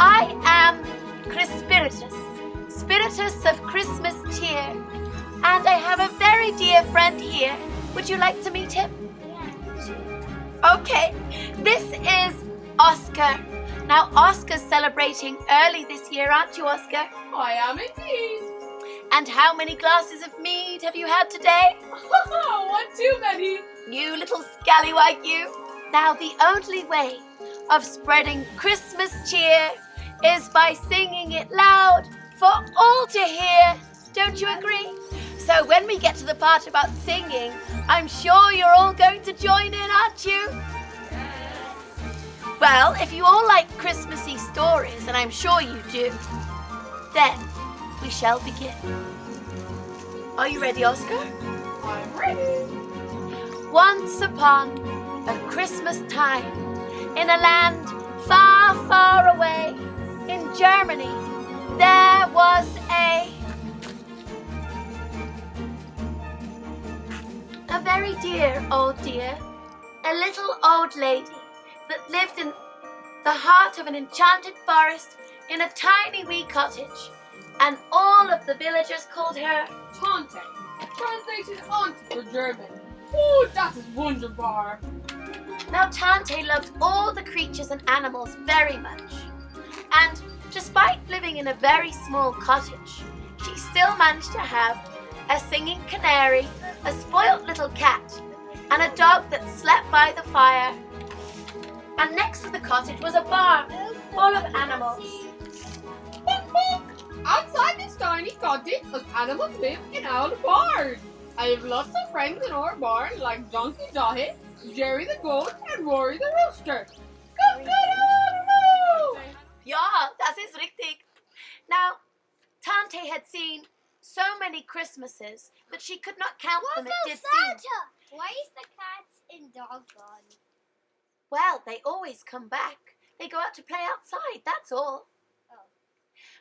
I am Crispiritus, Spiritus of Christmas cheer, and I have a very dear friend here. Would you like to meet him? Yeah. Okay, this is Oscar. Now, Oscar's celebrating early this year, aren't you, Oscar? I am indeed. And how many glasses of mead have you had today? One too many. You little scallywag, you. Now, the only way of spreading Christmas cheer is by singing it loud for all to hear. Don't you agree? So when we get to the part about singing, I'm sure you're all going to join in, aren't you? Well, if you all like Christmassy stories, and I'm sure you do, then we shall begin. Are you ready, Oscar? I'm ready. Once upon a Christmas time, in a land far, far away, in Germany, there was a very dear old dear, a little old lady that lived in the heart of an enchanted forest in a tiny wee cottage, and all of the villagers called her Tante. Translated onto for German. Oh, that is wunderbar. Now, Tante loved all the creatures and animals very much, and despite living in a very small cottage, she still managed to have a singing canary, a spoilt little cat, and a dog that slept by the fire. And next to the cottage was a barn full of animals. Outside this tiny cottage, us animals live in our barn. I have lots of friends in our barn, like Donkey Dotty, Jerry the goat, and Rory the rooster. Ja, das ist richtig. Now, Tante had seen so many Christmases that she could not count them. It did seem. Why is the cat and dog gone? Well, they always come back. They go out to play outside, that's all. Oh.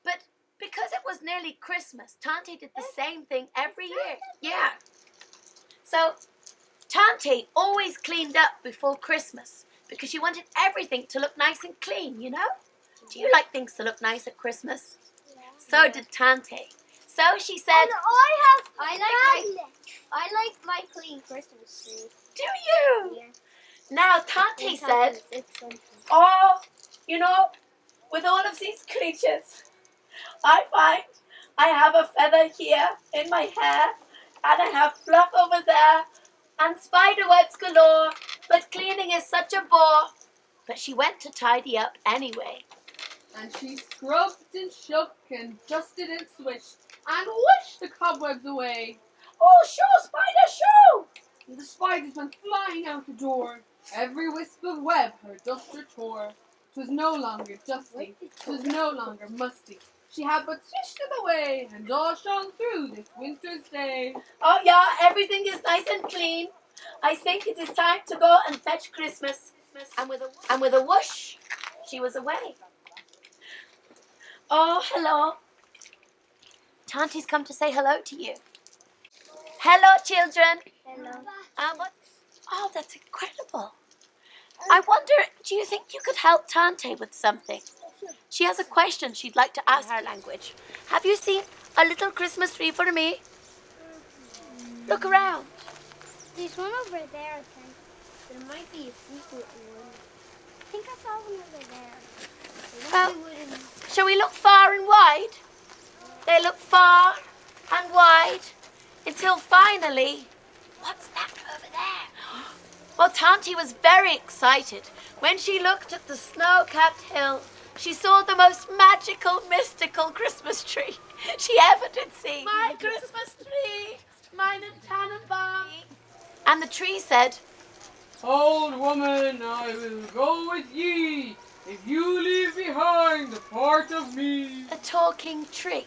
But because it was nearly Christmas, Tante did the same thing every year. Yeah. So, Tante always cleaned up before Christmas because she wanted everything to look nice and clean, you know? Do you like things to look nice at Christmas? Yeah. So did Tante. So she said, I like my clean Christmas tree. do you? Yeah. Now, Tante said, oh, you know, with all of these creatures, I find I have a feather here in my hair, and I have fluff over there, and spider webs galore, but cleaning is such a bore. But she went to tidy up anyway. And she scrubbed and shook and dusted and swished and wished the cobwebs away. Oh, shoo, spider, shoo! And the spiders went flying out the door. Every wisp of web her duster tore. 'Twas no longer dusty, 'twas no longer musty. She had but swished them away, and all shone through this winter's day. Oh, yeah, everything is nice and clean. I think it is time to go and fetch Christmas. And with a whoosh, she was away. Oh, hello. Tante's come to say hello to you. Hello, children. Hello. Oh, that's incredible. I wonder, do you think you could help Tante with something? She has a question she'd like to ask in her language. Have you seen a little Christmas tree for me? Look around. There's one over there, I think. There might be a secret one. I think I saw one over there. Well, shall we look far and wide? They look far and wide until finally, what's that over there? Well, Tante was very excited. When she looked at the snow-capped hill, she saw the most magical, mystical Christmas tree she ever did see. My Christmas tree, mine and Tannenbaum. And the tree said, Old woman, I will go with ye, if you leave behind the part of me. a talking tree.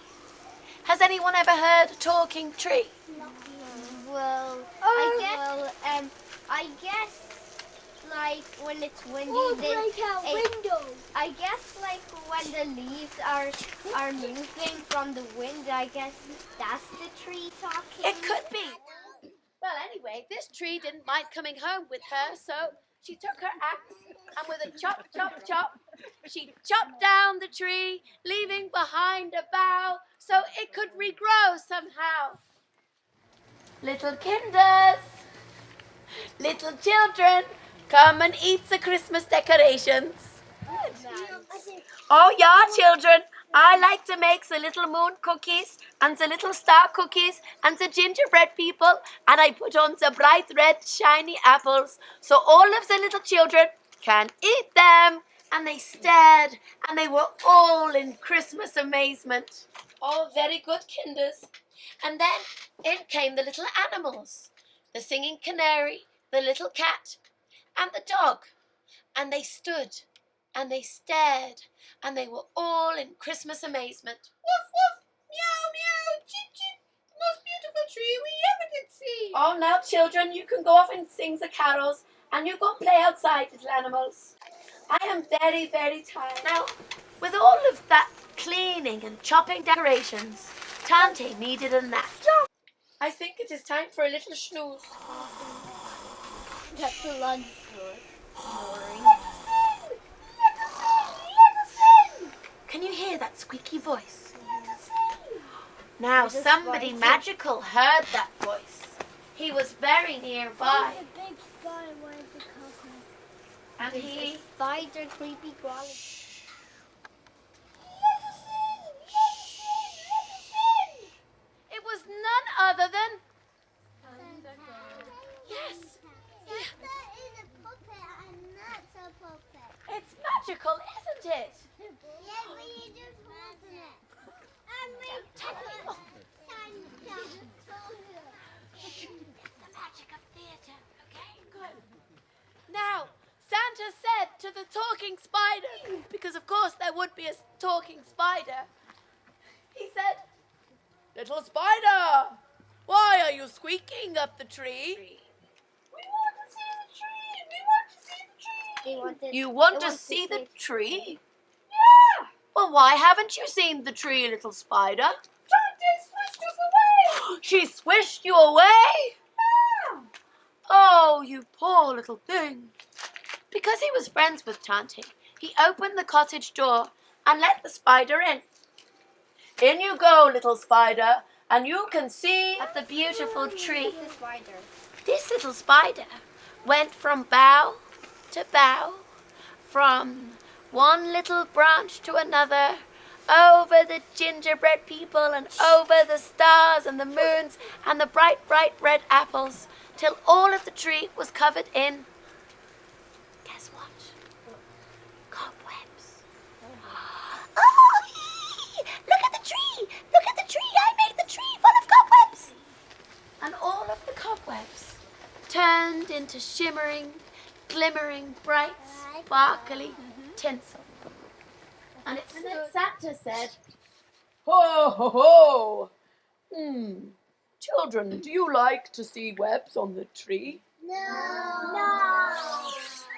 Has anyone ever heard a talking tree? Well, I guess like when it's windy, I guess like when the leaves are moving from the wind, I guess that's the tree talking. It could be. Well, anyway, this tree didn't mind coming home with her, so she took her axe and with a chop, chop, chop, She chopped down the tree, leaving behind a bough so it could regrow somehow. Little kinders, little children, come and eat the Christmas decorations. Oh yeah, children, I like to make the little moon cookies and the little star cookies and the gingerbread people, and I put on the bright red shiny apples so all of the little children can eat them. And they stared, and they were all in Christmas amazement. Oh, very good, kinders. And then in came the little animals, the singing canary, the little cat, and the dog. And they stood, and they stared, and they were all in Christmas amazement. Woof, woof, meow, meow, chip, chip. The most beautiful tree we ever did see. Oh, now, children, you can go off and sing the carols, and you go play outside, little animals. I am very, very tired. Now, with all of that cleaning and chopping decorations, Tante needed a nap. I think it is time for a little snooze. That's a lot of snoring. Can you hear that squeaky voice? Now, somebody magical heard that voice. He was very nearby. The big sky was the coconut. And he... Spider creepy crawling. It was none other than... Yes. Santa is a puppet and not a puppet. It's magical, isn't it? Yeah, but you just wasn't it. And we Tell me more. Santa. Shh. It's the magic of theatre. Okay, good. Now, Santa said to the talking spider, because of course there would be a talking spider, he said, "Little spider, why are you squeaking up the tree?" We want to see the tree. We want to see the tree. You want to see the tree? Yeah. Well, why haven't you seen the tree, little spider? Tante swished us away. She swished you away? Yeah. Oh, you poor little thing. Because he was friends with Tante, he opened the cottage door and let the spider in. In you go, little spider, and you can see the beautiful tree. The spider. This little spider went from bough to bough, from one little branch to another, over the gingerbread people and over the stars and the moons and the bright, bright red apples, till all of the tree was covered in, guess what? Cobwebs. Oh, look at the tree! Look at the tree! I made the tree full of cobwebs! And all of the cobwebs turned into shimmering, glimmering, bright, sparkly tinsel. And it's Santa said, "Ho, ho, ho! Children, do you like to see webs on the tree?" No.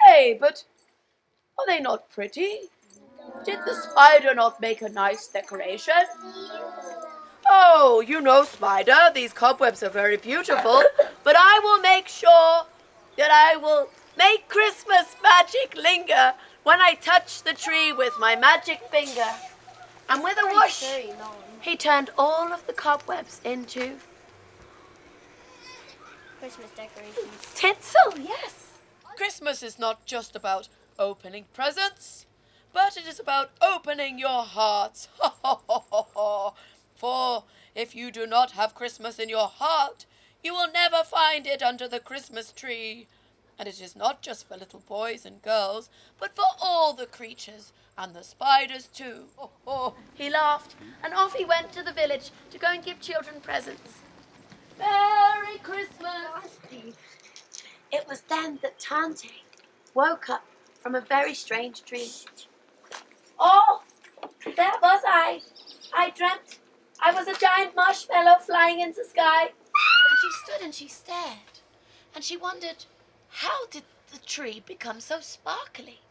Hey, but are they not pretty? Did the spider not make a nice decoration? Oh, you know, Spider, these cobwebs are very beautiful, but I will make sure that I will make Christmas magic linger when I touch the tree with my magic finger. And with a whoosh, he turned all of the cobwebs into Christmas decorations. tinsel, yes. Christmas is not just about opening presents, but it is about opening your hearts. For if you do not have Christmas in your heart, you will never find it under the Christmas tree. And it is not just for little boys and girls, but for all the creatures, and the spiders too. He laughed, and off he went to the village to go and give children presents. Merry Christmas! It was then that Tante woke up from a very strange dream. Oh, there was I. I dreamt I was a giant marshmallow flying in the sky. And she stood and she stared, and she wondered, how did the tree become so sparkly?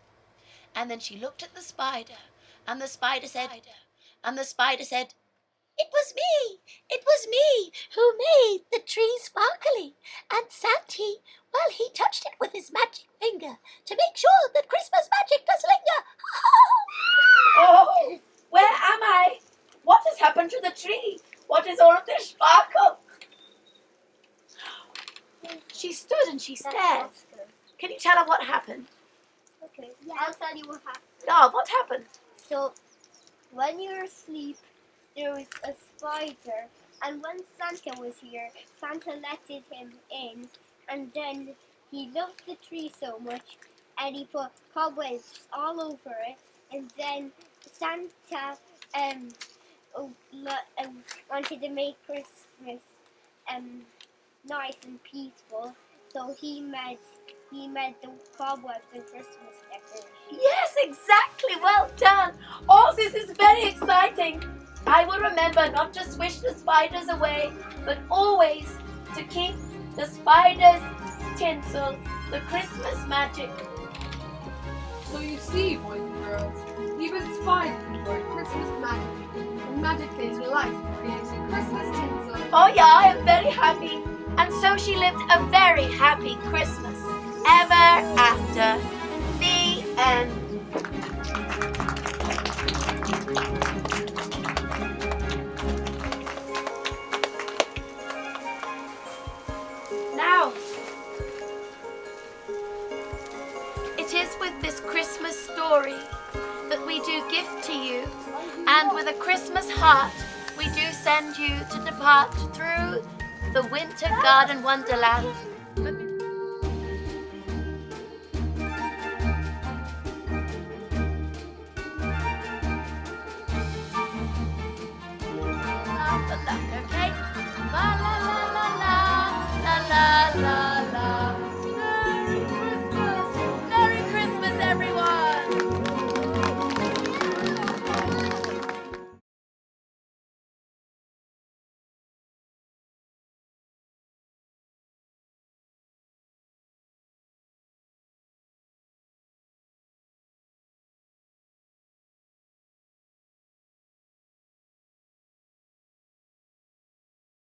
And then she looked at the spider, and the spider said, It was me. It was me who made the tree sparkly. And Santy, well, he touched it with his magic finger to make sure that Christmas magic does linger. Oh, where am I? What has happened to the tree? What is all of this sparkle? She stood and she stared. That's good. Can you tell her what happened? Okay, I'll tell you what happened. Oh, what happened? So, when you were asleep, there was a spider, and when Santa was here, Santa let him in, and then he loved the tree so much, and he put cobwebs all over it, and then Santa wanted to make Christmas nice and peaceful, so he made the cobwebs and Christmas decorations. Yes, exactly. Well done. Oh, this is very exciting. I will remember not to swish the spiders away, but always to keep the spiders' tinsel, the Christmas magic. So you see, boys and girls, even spiders enjoy Christmas magic, and magic is life, creating Christmas tinsel. Oh yeah, I am very happy. And so she lived a very happy Christmas ever after. The end. Now, it is with this Christmas story that we do gift to you, and with a Christmas heart, we do send you to depart through the Winter Garden Wonderland